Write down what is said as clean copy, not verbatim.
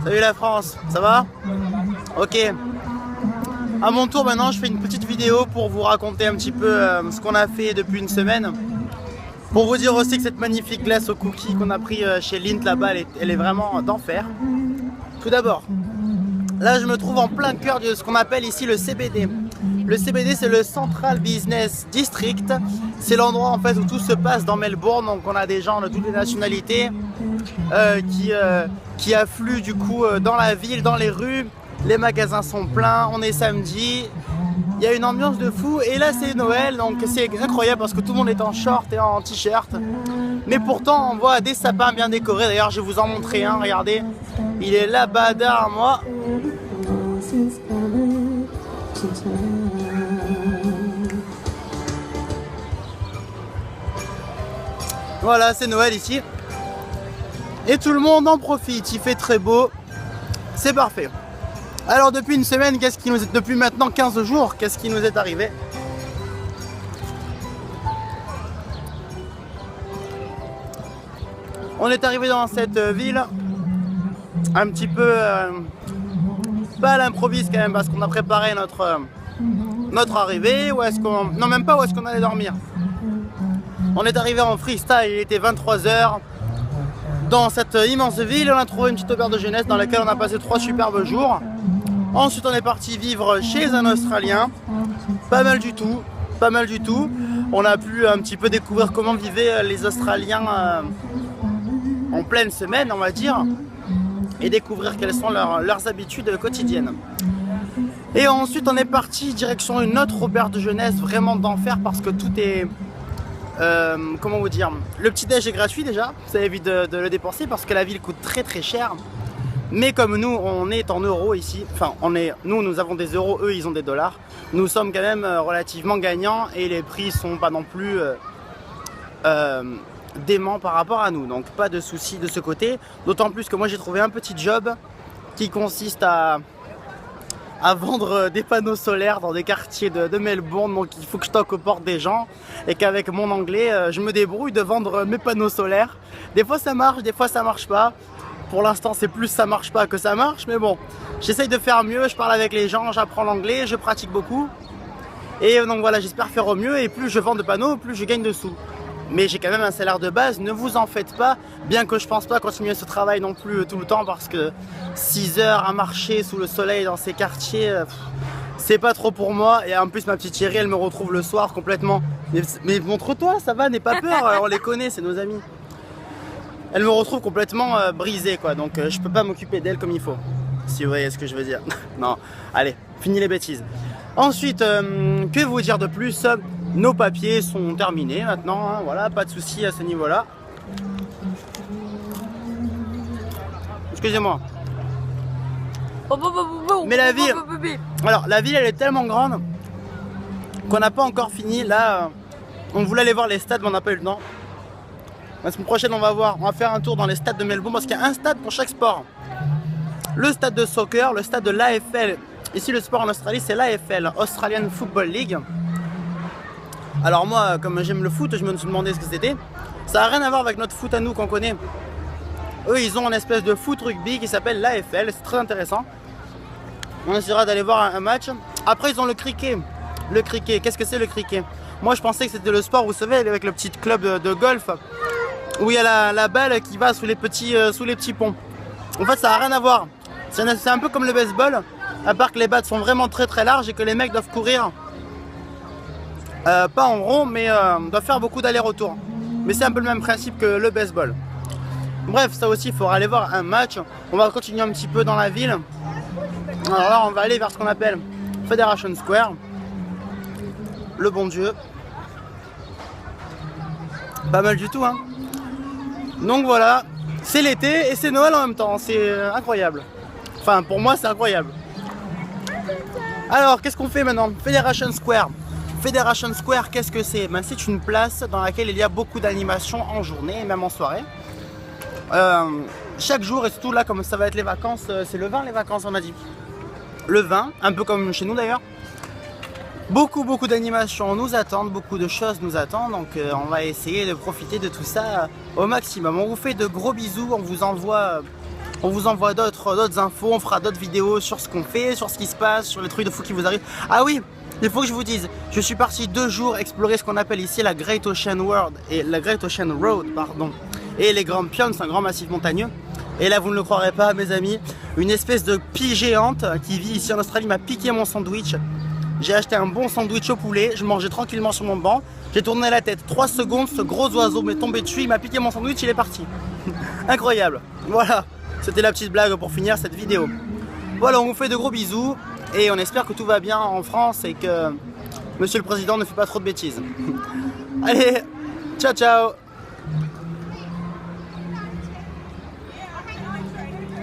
Salut la France, ça va? Ok. À mon tour maintenant, je fais une petite vidéo pour vous raconter un petit peu ce qu'on a fait depuis une semaine. Pour vous dire aussi que cette magnifique glace aux cookies qu'on a pris chez Lindt là-bas, elle est vraiment d'enfer. Tout d'abord, là je me trouve en plein cœur de ce qu'on appelle ici le CBD. Le CBD, c'est le Central Business District. C'est l'endroit en fait où tout se passe dans Melbourne. Donc on a des gens de toutes les nationalités qui affluent du coup dans la ville, dans les rues. Les magasins sont pleins, on est samedi. Il y a une ambiance de fou et là c'est Noël, donc c'est incroyable parce que tout le monde est en short et en t-shirt. Mais pourtant on voit des sapins bien décorés. D'ailleurs je vais vous en montrer un, regardez. Il est là-bas derrière moi. Voilà, c'est Noël ici. Et tout le monde en profite, il fait très beau. C'est parfait. Alors depuis une semaine, depuis maintenant 15 jours, qu'est-ce qui nous est arrivé? On est arrivé dans cette ville un petit peu pas à l'improviste quand même parce qu'on a préparé notre arrivée. Ou est-ce qu'on... Non, même pas où est-ce qu'on allait dormir. On est arrivé en freestyle, il était 23 h. Dans cette immense ville, on a trouvé une petite auberge de jeunesse dans laquelle on a passé 3 superbes jours. Ensuite, on est parti vivre chez un Australien. Pas mal du tout, pas mal du tout. On a pu un petit peu découvrir comment vivaient les Australiens en pleine semaine, on va dire. Et découvrir quelles sont leurs habitudes quotidiennes. Et ensuite, on est parti direction une autre auberge de jeunesse vraiment d'enfer parce que tout est... comment vous dire, le petit déj est gratuit déjà, ça évite de le dépenser parce que la ville coûte très très cher. Mais comme nous on est en euros ici, enfin nous avons des euros, eux ils ont des dollars, nous sommes quand même relativement gagnants et les prix sont pas non plus déments par rapport à nous, donc pas de soucis de ce côté. D'autant plus que moi j'ai trouvé un petit job qui consiste à vendre des panneaux solaires dans des quartiers de Melbourne. Donc il faut que je toque aux portes des gens et qu'avec mon anglais je me débrouille de vendre mes panneaux solaires. Des fois ça marche, des fois ça marche pas. Pour l'instant c'est plus ça marche pas que ça marche, mais bon, j'essaye de faire mieux, je parle avec les gens, j'apprends l'anglais, je pratique beaucoup. Et donc voilà, j'espère faire au mieux et plus je vends de panneaux, plus je gagne de sous. Mais j'ai quand même un salaire de base, ne vous en faites pas, bien que je pense pas continuer ce travail non plus tout le temps parce que 6 heures à marcher sous le soleil dans ces quartiers, c'est pas trop pour moi. Et en plus ma petite chérie elle me retrouve le soir complètement, mais montre-toi, ça va, n'aie pas peur, on les connaît, c'est nos amis. Elle me retrouve complètement brisée quoi, donc je peux pas m'occuper d'elle comme il faut, si vous voyez ce que je veux dire. Non, allez, fini les bêtises. Ensuite, que vous dire de plus? Nos papiers sont terminés maintenant, hein, voilà, pas de souci à ce niveau-là. Excusez-moi. Mais la ville, alors la ville elle est tellement grande qu'on n'a pas encore fini. Là, on voulait aller voir les stades mais on n'a pas eu le temps. La semaine prochaine on va faire un tour dans les stades de Melbourne parce qu'il y a un stade pour chaque sport. Le stade de soccer, le stade de l'AFL. Ici le sport en Australie c'est l'AFL, Australian Football League. Alors moi comme j'aime le foot, je me suis demandé ce que c'était. Ça n'a rien à voir avec notre foot à nous qu'on connaît. Eux ils ont une espèce de foot rugby qui s'appelle l'AFL, c'est très intéressant. On essaiera d'aller voir un match. Après ils ont le cricket. Le cricket, qu'est-ce que c'est le cricket? Moi je pensais que c'était le sport, vous savez, avec le petit club de golf où il y a la balle qui va sous les petits ponts. En fait ça n'a rien à voir. C'est un peu comme le baseball, à part que les battes sont vraiment très très larges et que les mecs doivent courir pas en rond mais doivent faire beaucoup d'allers-retours. Mais c'est un peu le même principe que le baseball. Bref, ça aussi il faudra aller voir un match. On va continuer un petit peu dans la ville. Alors là on va aller vers ce qu'on appelle Federation Square. Le bon Dieu. Pas mal du tout hein. Donc voilà, c'est l'été et c'est Noël en même temps, c'est incroyable. Enfin pour moi c'est incroyable. Alors qu'est-ce qu'on fait maintenant? Federation Square. Federation Square, qu'est-ce que c'est? Ben, c'est une place dans laquelle il y a beaucoup d'animations en journée et même en soirée. Chaque jour et surtout là comme ça va être les vacances, c'est le 20 les vacances on a dit. Le 20, un peu comme chez nous d'ailleurs. Beaucoup d'animations nous attendent, beaucoup de choses nous attendent, donc on va essayer de profiter de tout ça au maximum. On vous fait de gros bisous, on vous envoie On vous envoie d'autres infos, on fera d'autres vidéos sur ce qu'on fait, sur ce qui se passe, sur les trucs de fou qui vous arrivent. Ah oui, il faut que je vous dise, je suis parti 2 jours explorer ce qu'on appelle ici la Great Ocean World et la Great Ocean Road, pardon, et les Grampians, un grand massif montagneux. Et là, vous ne le croirez pas, mes amis, une espèce de pie géante qui vit ici en Australie m'a piqué mon sandwich. J'ai acheté un bon sandwich au poulet, je mangeais tranquillement sur mon banc. J'ai tourné la tête 3 secondes, ce gros oiseau m'est tombé dessus, il m'a piqué mon sandwich, il est parti. Incroyable. Voilà, c'était la petite blague pour finir cette vidéo. Voilà, on vous fait de gros bisous et on espère que tout va bien en France et que Monsieur le Président ne fait pas trop de bêtises. Allez, ciao ciao.